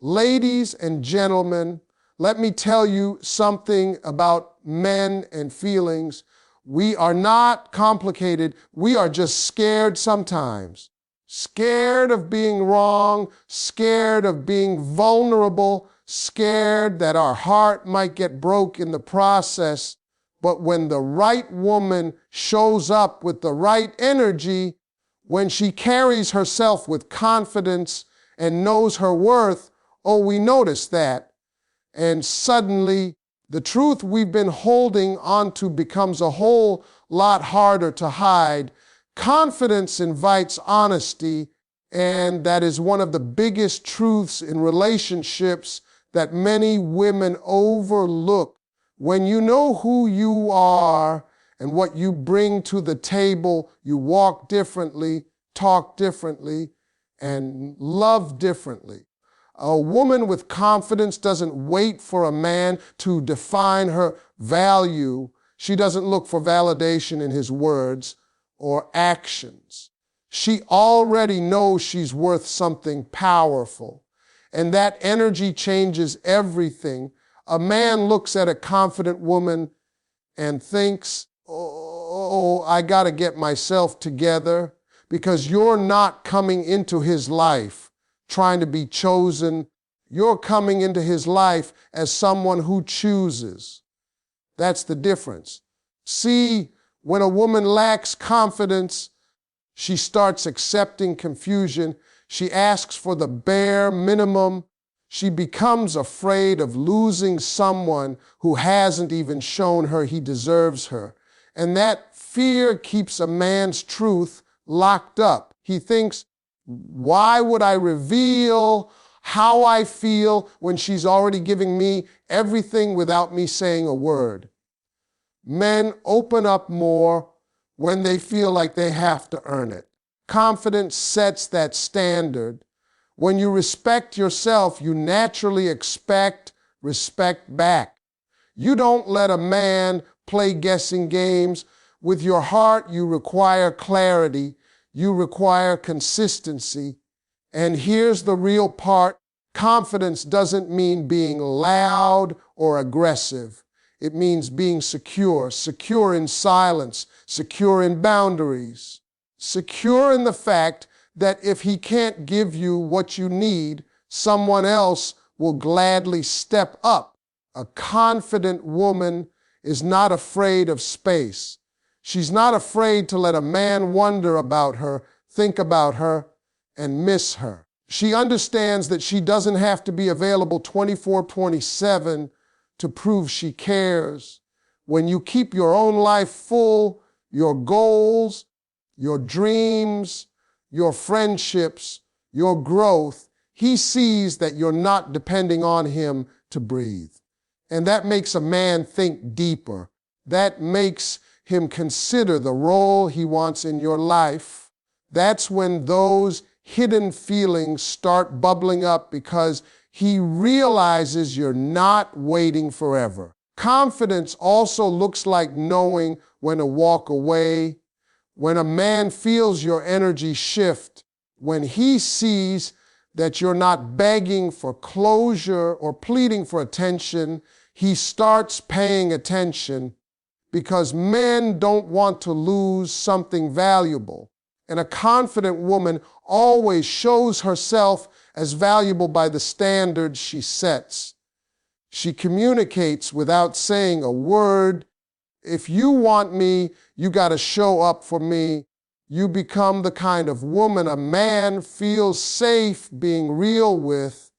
Ladies and gentlemen, let me tell you something about men and feelings. We are not complicated. We are just scared sometimes. Scared of being wrong, scared of being vulnerable, scared that our heart might get broke in the process. But when the right woman shows up with the right energy, when she carries herself with confidence and knows her worth, oh, we notice that. And suddenly, the truth we've been holding onto becomes a whole lot harder to hide. Confidence invites honesty, and that is one of the biggest truths in relationships that many women overlook. When you know who you are and what you bring to the table, you walk differently, talk differently, and love differently. A woman with confidence doesn't wait for a man to define her value. She doesn't look for validation in his words or actions. She already knows she's worth something powerful, and that energy changes everything. A man looks at a confident woman and thinks, oh, I got to get myself together, because you're not coming into his life trying to be chosen. You're coming into his life as someone who chooses. That's the difference. See, when a woman lacks confidence, she starts accepting confusion. She asks for the bare minimum. She becomes afraid of losing someone who hasn't even shown her he deserves her. And that fear keeps a man's truth locked up. He thinks, why would I reveal how I feel when she's already giving me everything without me saying a word? Men open up more when they feel like they have to earn it. Confidence sets that standard. When you respect yourself, you naturally expect respect back. You don't let a man play guessing games. With your heart, you require clarity. You require consistency. And here's the real part. Confidence doesn't mean being loud or aggressive. It means being secure, secure in silence, secure in boundaries, secure in the fact that if he can't give you what you need, someone else will gladly step up. A confident woman is not afraid of space. She's not afraid to let a man wonder about her, think about her, and miss her. She understands that she doesn't have to be available 24/7 to prove she cares. When you keep your own life full, your goals, your dreams, your friendships, your growth, he sees that you're not depending on him to breathe. And that makes a man think deeper. That makes him consider the role he wants in your life. That's when those hidden feelings start bubbling up, because he realizes you're not waiting forever. Confidence also looks like knowing when to walk away. When a man feels your energy shift, when he sees that you're not begging for closure or pleading for attention, he starts paying attention, because men don't want to lose something valuable. And a confident woman always shows herself as valuable by the standards she sets. She communicates without saying a word. If you want me, you got to show up for me. You become the kind of woman a man feels safe being real with,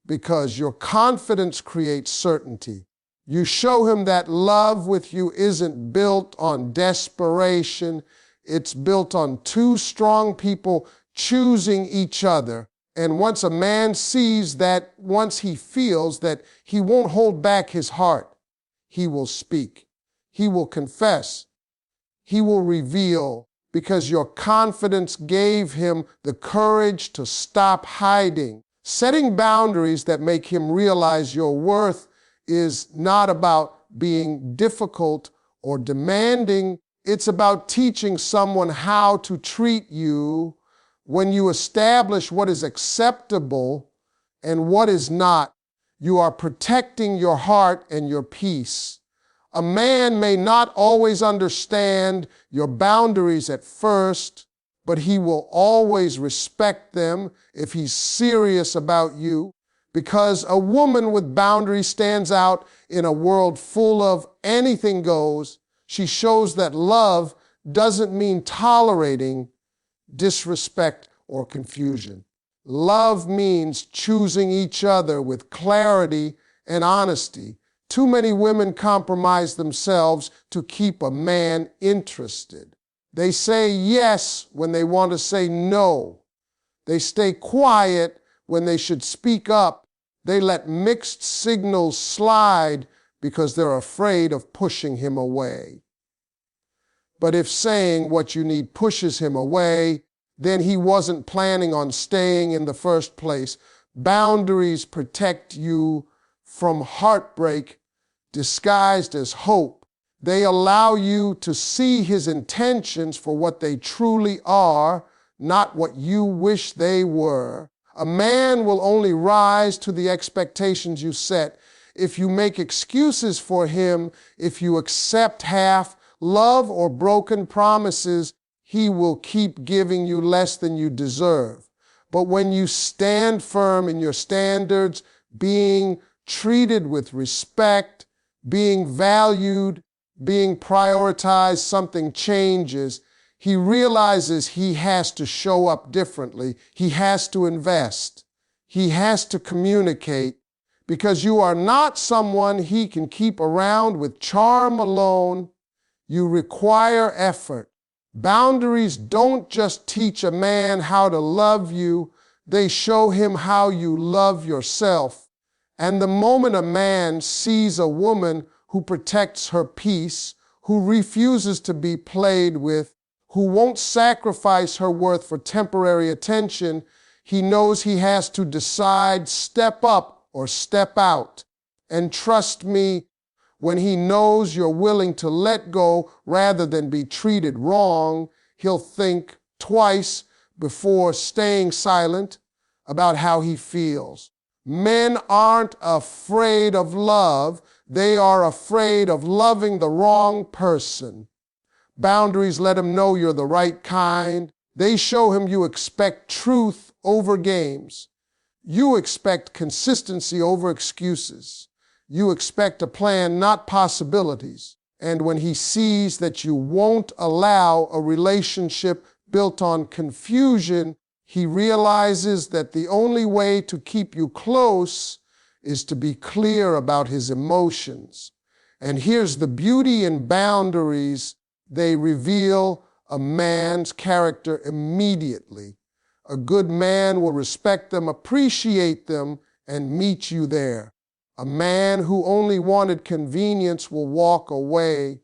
because your confidence creates certainty. You show him that love with you isn't built on desperation. It's built on two strong people choosing each other. And once a man sees that, once he feels that, he won't hold back his heart. He will speak. He will confess. He will reveal, because your confidence gave him the courage to stop hiding. Setting boundaries that make him realize your worth is not about being difficult or demanding. It's about teaching someone how to treat you. When you establish what is acceptable and what is not. You are protecting your heart and your peace. A man may not always understand your boundaries at first, but he will always respect them if he's serious about you, because a woman with boundaries stands out in a world full of anything goes. She shows that love doesn't mean tolerating disrespect or confusion. Love means choosing each other with clarity and honesty. Too many women compromise themselves to keep a man interested. They say yes when they want to say no. They stay quiet when they should speak up. They let mixed signals slide because they're afraid of pushing him away. But if saying what you need pushes him away, then he wasn't planning on staying in the first place. Boundaries protect you from heartbreak disguised as hope. They allow you to see his intentions for what they truly are, not what you wish they were. A man will only rise to the expectations you set if you make excuses for him, if you accept half love or broken promises. He will keep giving you less than you deserve. But when you stand firm in your standards, being treated with respect, being valued, being prioritized, something changes. He realizes he has to show up differently. He has to invest. He has to communicate, because you are not someone he can keep around with charm alone. You require effort. Boundaries don't just teach a man how to love you, they show him how you love yourself. And the moment a man sees a woman who protects her peace, who refuses to be played with, who won't sacrifice her worth for temporary attention, he knows he has to decide, step up or step out. And trust me, when he knows you're willing to let go rather than be treated wrong, he'll think twice before staying silent about how he feels. Men aren't afraid of love. They are afraid of loving the wrong person. Boundaries let him know you're the right kind. They show him you expect truth over games. You expect consistency over excuses. You expect a plan, not possibilities. And when he sees that you won't allow a relationship built on confusion, he realizes that the only way to keep you close is to be clear about his emotions. And here's the beauty in boundaries. They reveal a man's character immediately. A good man will respect them, appreciate them, and meet you there. A man who only wanted convenience will walk away,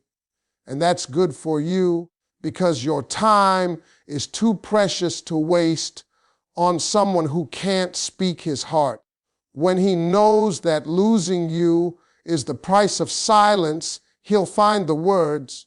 and that's good for you because your time is too precious to waste on someone who can't speak his heart. When he knows that losing you is the price of silence, he'll find the words,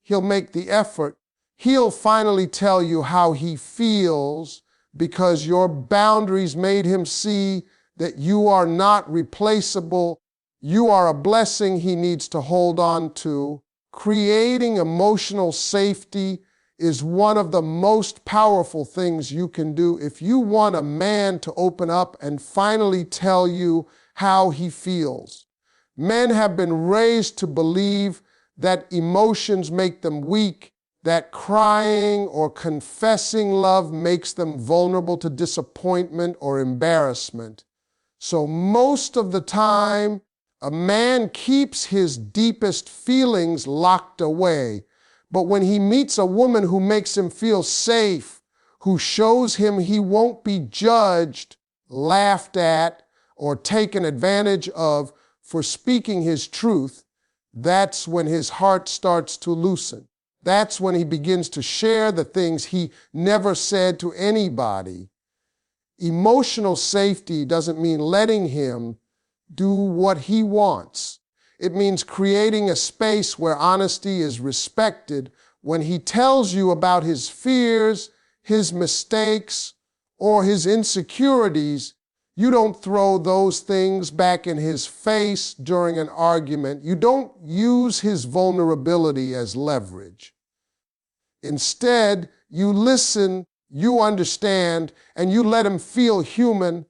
he'll make the effort, he'll finally tell you how he feels because your boundaries made him see that you are not replaceable. You are a blessing he needs to hold on to. Creating emotional safety is one of the most powerful things you can do if you want a man to open up and finally tell you how he feels. Men have been raised to believe that emotions make them weak, that crying or confessing love makes them vulnerable to disappointment or embarrassment. So most of the time, a man keeps his deepest feelings locked away. But when he meets a woman who makes him feel safe, who shows him he won't be judged, laughed at, or taken advantage of for speaking his truth, that's when his heart starts to loosen. That's when he begins to share the things he never said to anybody. Emotional safety doesn't mean letting him do what he wants. It means creating a space where honesty is respected. When he tells you about his fears, his mistakes, or his insecurities, You don't throw those things back in his face during an argument. You don't use his vulnerability as leverage. Instead, you listen, you understand, and you let him feel human,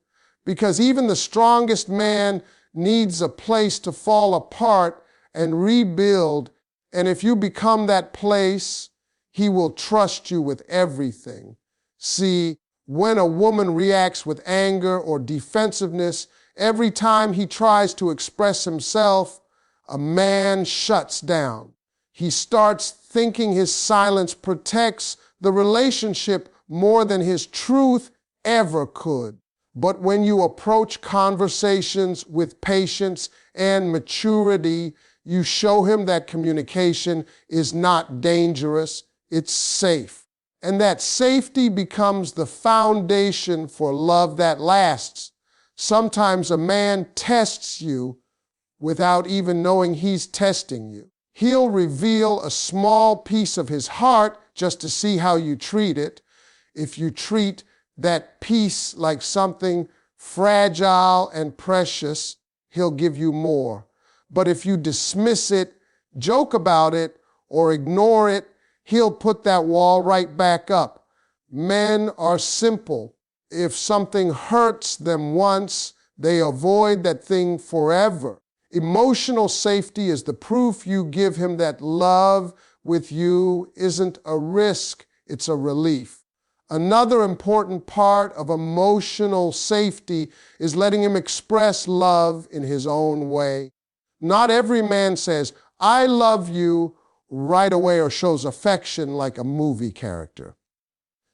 because even the strongest man needs a place to fall apart and rebuild. And if you become that place, he will trust you with everything. See, when a woman reacts with anger or defensiveness, every time he tries to express himself, a man shuts down. He starts thinking his silence protects the relationship more than his truth ever could. But when you approach conversations with patience and maturity, you show him that communication is not dangerous, it's safe. And that safety becomes the foundation for love that lasts. Sometimes a man tests you without even knowing he's testing you. He'll reveal a small piece of his heart just to see how you treat it. If you treat that piece like something fragile and precious, he'll give you more. But if you dismiss it, joke about it, or ignore it, he'll put that wall right back up. Men are simple. If something hurts them once, they avoid that thing forever. Emotional safety is the proof you give him that love with you isn't a risk, it's a relief. Another important part of emotional safety is letting him express love in his own way. Not every man says, "I love you," right away or shows affection like a movie character.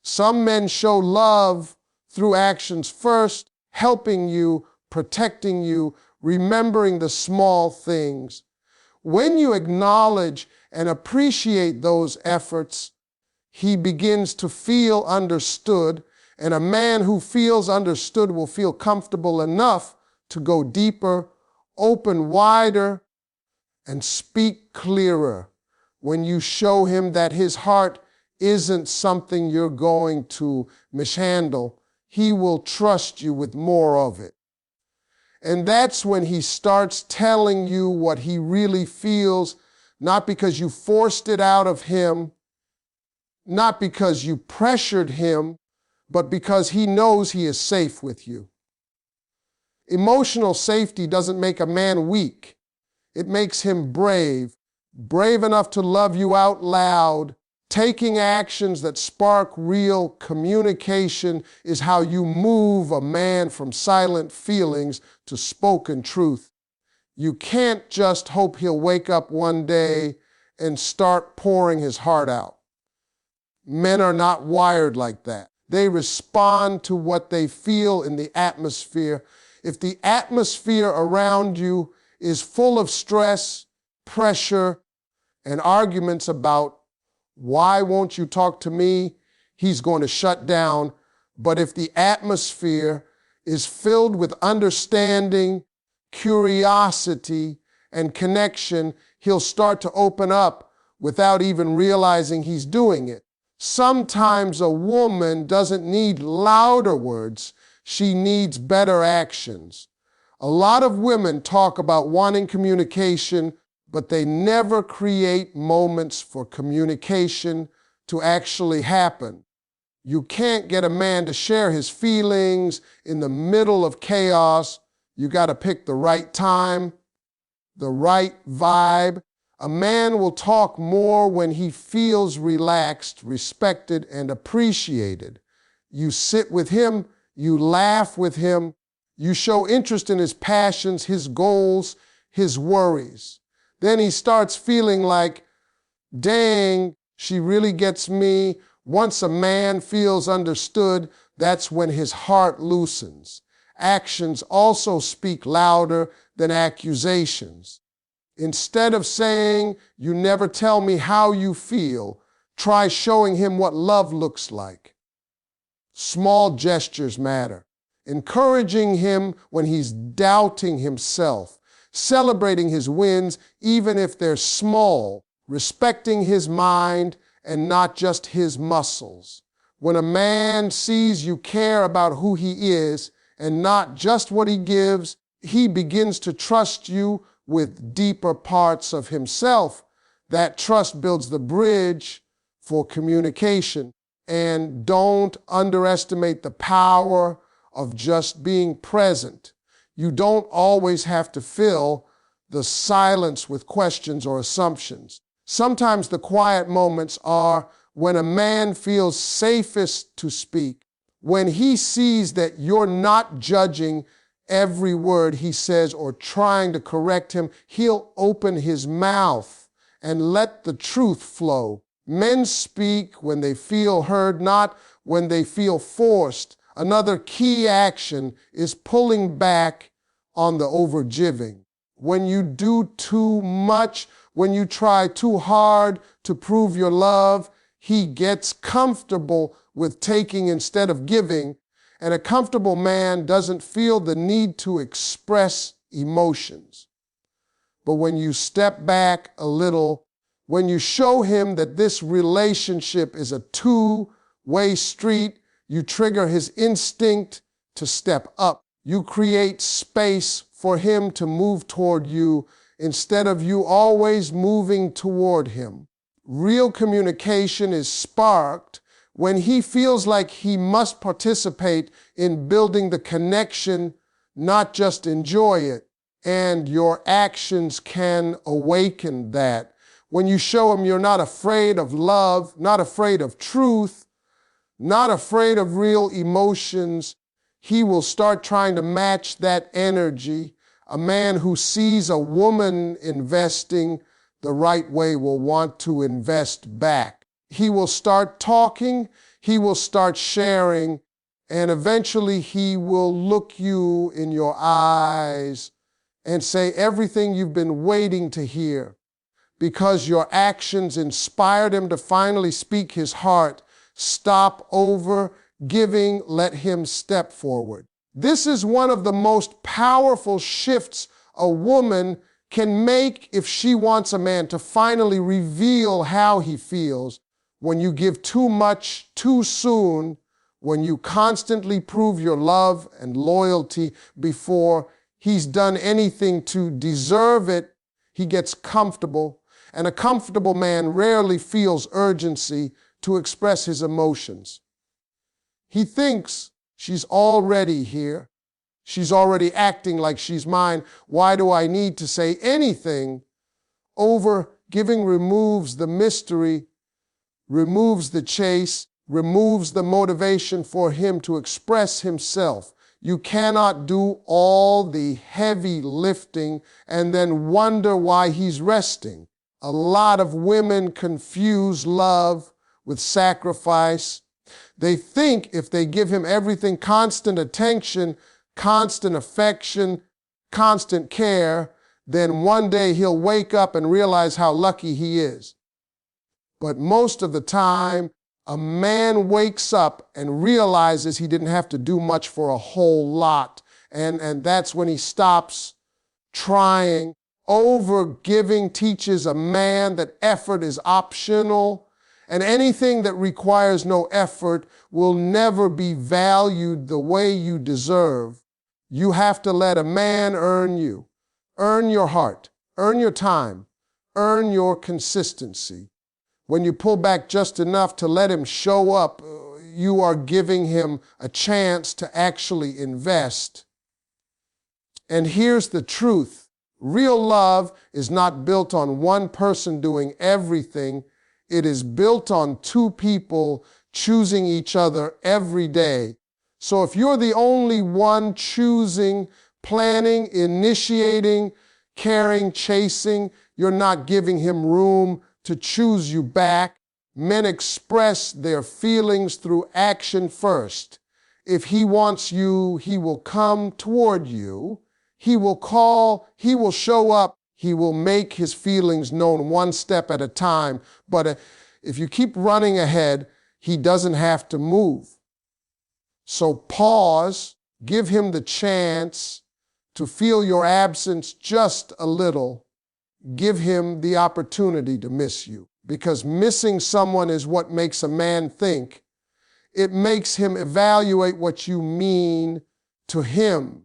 Some men show love through actions first, helping you, protecting you, remembering the small things. When you acknowledge and appreciate those efforts, he begins to feel understood, and a man who feels understood will feel comfortable enough to go deeper, open wider, and speak clearer. When you show him that his heart isn't something you're going to mishandle, he will trust you with more of it. And that's when he starts telling you what he really feels, not because you forced it out of him, not because you pressured him, but because he knows he is safe with you. Emotional safety doesn't make a man weak. It makes him brave, brave enough to love you out loud. Taking actions that spark real communication is how you move a man from silent feelings to spoken truth. You can't just hope he'll wake up one day and start pouring his heart out. Men are not wired like that. They respond to what they feel in the atmosphere. If the atmosphere around you is full of stress, pressure, and arguments about why won't you talk to me, he's going to shut down. But if the atmosphere is filled with understanding, curiosity, and connection, he'll start to open up without even realizing he's doing it. Sometimes a woman doesn't need louder words, she needs better actions. A lot of women talk about wanting communication, but they never create moments for communication to actually happen. You can't get a man to share his feelings in the middle of chaos. You got to pick the right time, the right vibe. A man will talk more when he feels relaxed, respected, and appreciated. You sit with him, you laugh with him, you show interest in his passions, his goals, his worries. Then he starts feeling like, dang, she really gets me. Once a man feels understood, that's when his heart loosens. Actions also speak louder than accusations. Instead of saying, "You never tell me how you feel," try showing him what love looks like. Small gestures matter. Encouraging him when he's doubting himself. Celebrating his wins, even if they're small, respecting his mind and not just his muscles. When a man sees you care about who he is, and not just what he gives. He begins to trust you with deeper parts of himself. That trust builds the bridge for communication. And don't underestimate the power of just being present. You don't always have to fill the silence with questions or assumptions. Sometimes the quiet moments are when a man feels safest to speak, when he sees that you're not judging every word he says or trying to correct him. He'll open his mouth and let the truth flow. Men speak when they feel heard, not when they feel forced. Another key action is pulling back on the overgiving. When you do too much, when you try too hard to prove your love, he gets comfortable with taking instead of giving, and a comfortable man doesn't feel the need to express emotions. But when you step back a little, when you show him that this relationship is a two-way street, you trigger his instinct to step up. You create space for him to move toward you instead of you always moving toward him. Real communication is sparked when he feels like he must participate in building the connection, not just enjoy it. And your actions can awaken that. When you show him you're not afraid of love, not afraid of truth, not afraid of real emotions, he will start trying to match that energy. A man who sees a woman investing the right way will want to invest back. He will start talking, he will start sharing, and eventually he will look you in your eyes and say everything you've been waiting to hear. Because your actions inspired him to finally speak his heart. Stop over giving, let him step forward. This is one of the most powerful shifts a woman can make if she wants a man to finally reveal how he feels. When you give too much too soon, when you constantly prove your love and loyalty before he's done anything to deserve it, he gets comfortable. And a comfortable man rarely feels urgency to express his emotions. He thinks she's already here. She's already acting like she's mine. Why do I need to say anything? Overgiving removes the mystery, removes the chase, removes the motivation for him to express himself. You cannot do all the heavy lifting and then wonder why he's resting. A lot of women confuse love with sacrifice. They think if they give him everything, constant attention, constant affection, constant care, then one day he'll wake up and realize how lucky he is. But most of the time, a man wakes up and realizes he didn't have to do much for a whole lot. And that's when he stops trying. Overgiving teaches a man that effort is optional, and anything that requires no effort will never be valued the way you deserve. You have to let a man earn you, earn your heart, earn your time, earn your consistency. When you pull back just enough to let him show up, you are giving him a chance to actually invest. And here's the truth. Real love is not built on one person doing everything. It is built on two people choosing each other every day. So if you're the only one choosing, planning, initiating, caring, chasing, you're not giving him room to choose you back. Men express their feelings through action first. If he wants you, he will come toward you. He will call, he will show up, he will make his feelings known one step at a time. But if you keep running ahead, he doesn't have to move. So pause, give him the chance to feel your absence just a little. Give him the opportunity to miss you. Because missing someone is what makes a man think. It makes him evaluate what you mean to him.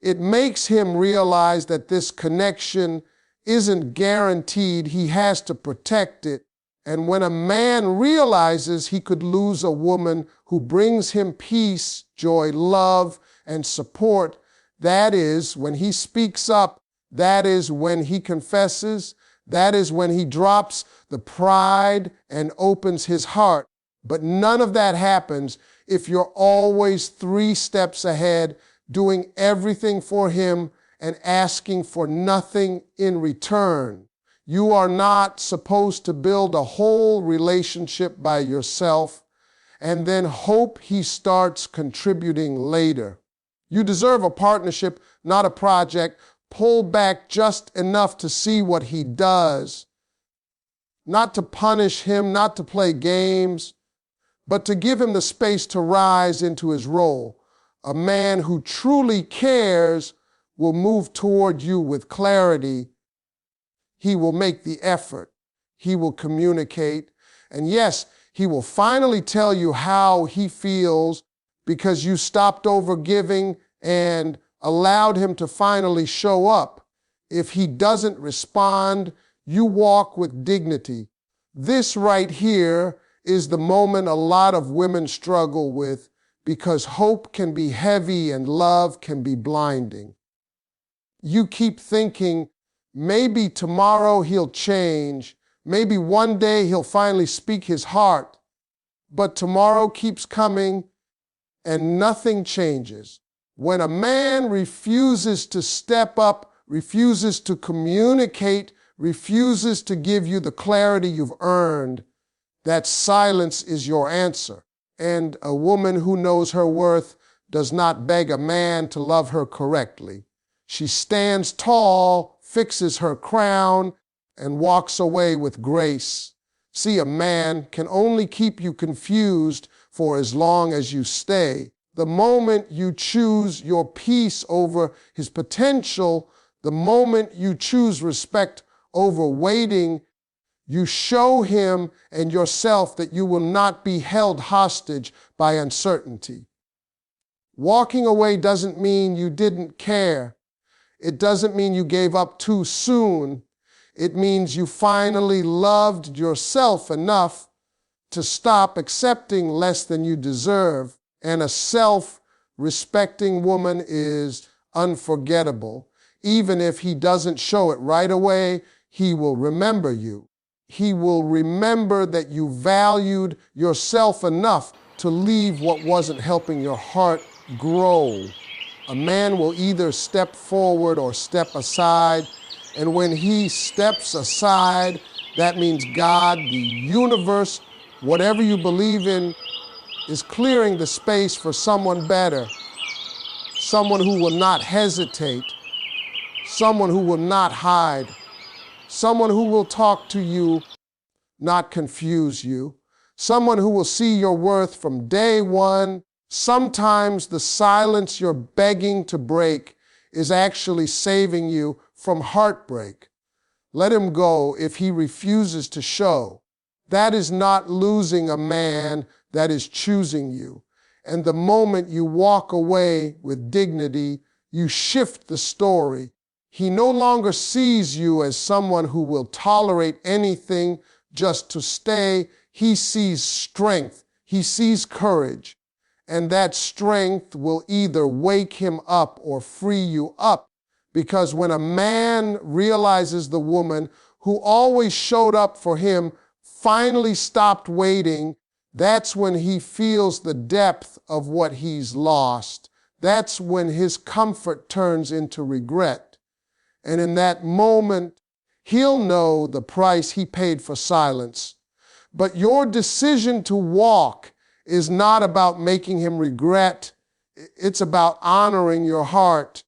It makes him realize that this connection isn't guaranteed. He has to protect it. And when a man realizes he could lose a woman who brings him peace, joy, love, and support, that is when he speaks up, that is when he confesses, that is when he drops the pride and opens his heart. But none of that happens if you're always 3 steps ahead, doing everything for him and asking for nothing in return. You are not supposed to build a whole relationship by yourself and then hope he starts contributing later. You deserve a partnership, not a project. Pull back just enough to see what he does. Not to punish him, not to play games, but to give him the space to rise into his role. A man who truly cares will move toward you with clarity. He will make the effort. He will communicate. And yes, he will finally tell you how he feels because you stopped overgiving and allowed him to finally show up. If he doesn't respond, you walk with dignity. This right here is the moment a lot of women struggle with because hope can be heavy and love can be blinding. You keep thinking, maybe tomorrow he'll change. Maybe one day he'll finally speak his heart. But tomorrow keeps coming and nothing changes. When a man refuses to step up, refuses to communicate, refuses to give you the clarity you've earned, that silence is your answer. And a woman who knows her worth does not beg a man to love her correctly. She stands tall, fixes her crown, and walks away with grace. See, a man can only keep you confused for as long as you stay. The moment you choose your peace over his potential, the moment you choose respect over waiting, you show him and yourself that you will not be held hostage by uncertainty. Walking away doesn't mean you didn't care. It doesn't mean you gave up too soon. It means you finally loved yourself enough to stop accepting less than you deserve. And a self-respecting woman is unforgettable. Even if he doesn't show it right away, he will remember you. He will remember that you valued yourself enough to leave what wasn't helping your heart grow. A man will either step forward or step aside. And when he steps aside, that means God, the universe, whatever you believe in, is clearing the space for someone better, someone who will not hesitate, someone who will not hide, someone who will talk to you, not confuse you, someone who will see your worth from day one. Sometimes the silence you're begging to break is actually saving you from heartbreak. Let him go if he refuses to show. That is not losing a man, that is choosing you. And the moment you walk away with dignity, you shift the story. He no longer sees you as someone who will tolerate anything just to stay. He sees strength. He sees courage. And that strength will either wake him up or free you up. Because when a man realizes the woman who always showed up for him finally stopped waiting, that's when he feels the depth of what he's lost. That's when his comfort turns into regret. And in that moment, he'll know the price he paid for silence. But your decision to walk is not about making him regret. It's about honoring your heart.